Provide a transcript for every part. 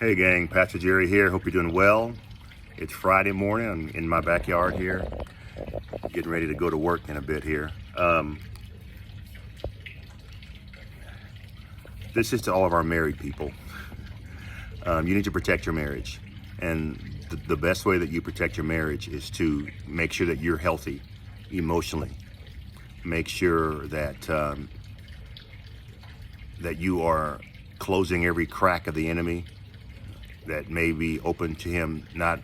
Hey gang, Pastor Jerry here. Hope you're doing well. It's Friday morning. I'm in my backyard here, getting ready to go to work in a bit here. This is to all of our married people. You need to protect your marriage. And the best way that you protect your marriage is to make sure that you're healthy emotionally. Make sure that that you are closing every crack of the enemy that may be open to him, not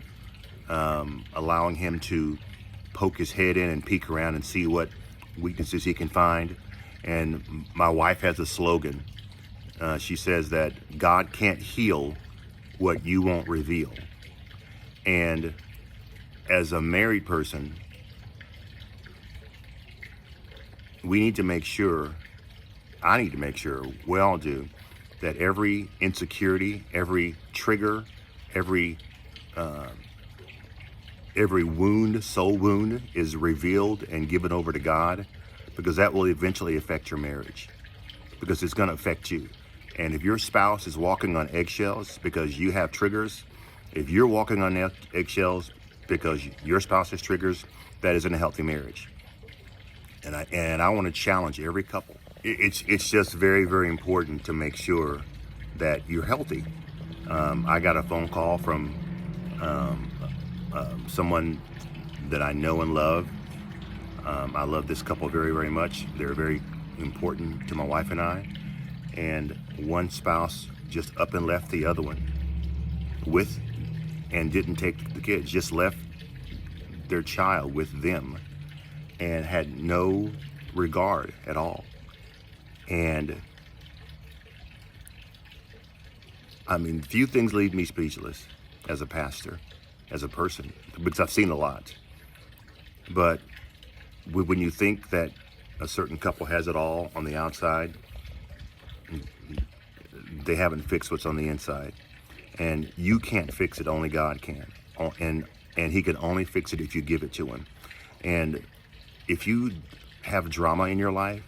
allowing him to poke his head in and peek around and see what weaknesses he can find. And my wife has a slogan. She says that God can't heal what you won't reveal. And as a married person, we need to make sure, I need to make sure, we all do, that every insecurity, every trigger, every wound, soul wound, is revealed and given over to God, because that will eventually affect your marriage, because it's going to affect you. And if your spouse is walking on eggshells because you have triggers, if you're walking on eggshells because your spouse has triggers, that isn't a healthy marriage. And I want to challenge every couple. It's just very, very important to make sure that you're healthy. I got a phone call from someone that I know and love. I love this couple very, very much. They're very important to my wife and I. And one spouse just up and left the other one and didn't take the kids, just left their child with them and had no regard at all. And I mean, few things leave me speechless as a pastor, as a person, because I've seen a lot. But when you think that a certain couple has it all on the outside, they haven't fixed what's on the inside. And you can't fix it, only God can. And he can only fix it if you give it to him. And if you have drama in your life,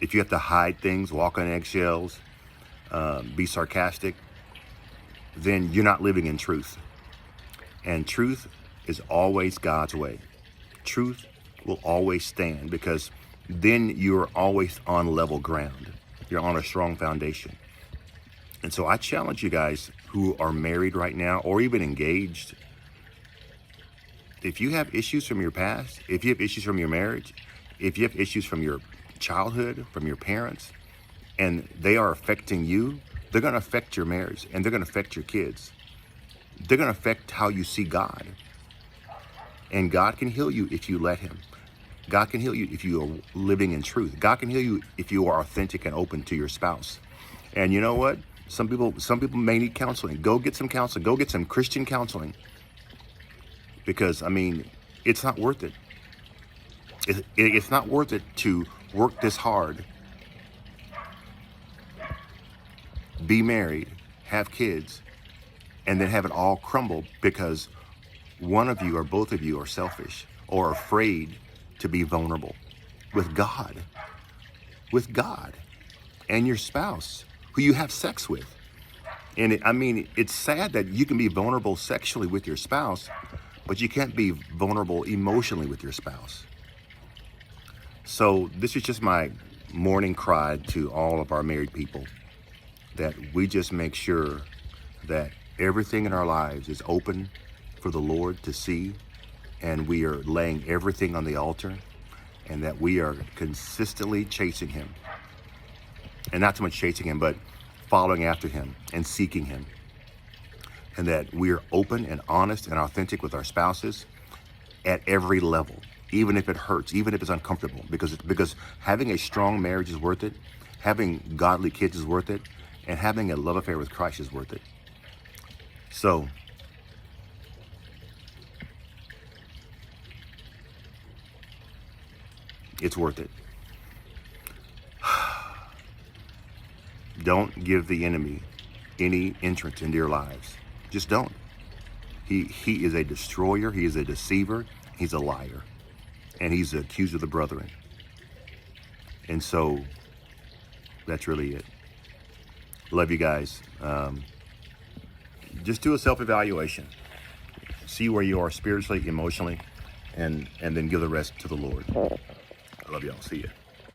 if you have to hide things, walk on eggshells, be sarcastic, then you're not living in truth. And truth is always God's way. Truth will always stand, because then you're always on level ground. You're on a strong foundation. And so I challenge you guys who are married right now or even engaged, if you have issues from your past, if you have issues from your marriage, if you have issues from your childhood, from your parents, and they are affecting you, they're going to affect your marriage, and they're going to affect your kids. They're going to affect how you see God. And God can heal you if you let him. God can heal you if you are living in truth. God can heal you if you are authentic and open to your spouse. And you know what? Some people may need counseling. Go get some counseling. Go get some Christian counseling. Because, I mean, it's not worth it. It's not worth it to work this hard, be married, have kids, and then have it all crumble because one of you or both of you are selfish or afraid to be vulnerable with God and your spouse who you have sex with. And it's sad that you can be vulnerable sexually with your spouse, but you can't be vulnerable emotionally with your spouse. So this is just my morning cry to all of our married people, that we just make sure that everything in our lives is open for the Lord to see, and we are laying everything on the altar, and that we are consistently chasing him. And not so much chasing him, but following after him and seeking him. And that we are open and honest and authentic with our spouses at every level, even if it hurts, even if it's uncomfortable, because having a strong marriage is worth it, having godly kids is worth it, and having a love affair with Christ is worth it. So, it's worth it. Don't give the enemy any entrance into your lives. Just don't. He is a destroyer. He is a deceiver. He's a liar. And he's the accuser of the brethren. And so that's really it. Love you guys. Just do a self-evaluation. See where you are spiritually, emotionally, and then give the rest to the Lord. I love y'all. See you.